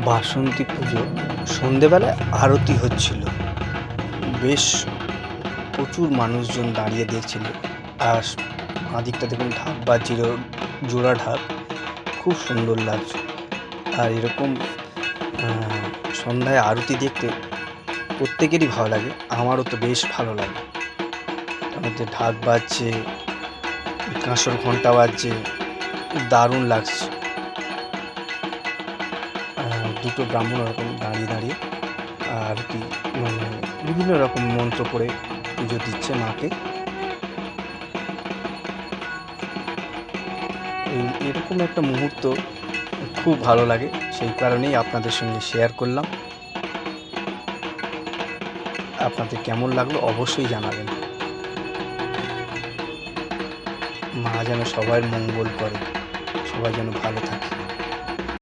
বাসন্তী পুজো সন্ধেবেলায় আরতি হচ্ছিল। বেশ প্রচুর মানুষজন দাঁড়িয়ে দেখছিল। আর বাঁদিকটা দেখুন ঢাক বাজছিল, জোড়া ঢাক, খুব সুন্দর লাগছে। আর এরকম সন্ধ্যায় আরতি দেখতে প্রত্যেকেরই ভালো লাগে, আমারও তো বেশ ভালো লাগে। তার মধ্যে ঢাক বাজছে, কাঁসর ঘণ্টা বাজছে, দারুণ লাগছে। দুটো ব্রাহ্মণ ওরকম দাঁড়িয়ে দাঁড়িয়ে আরতি বিভিন্ন রকম মন্ত্র পড়ে পুজো দিচ্ছে মাকে। এরকম একটা মুহূর্ত খুব ভালো লাগে, সেই কারণেই আপনাদের সঙ্গে শেয়ার করলাম। আপনাদের কেমন লাগলো অবশ্যই জানাবেন। মা যেন সবার মঙ্গল করে, সবাই যেন ভালো থাকে।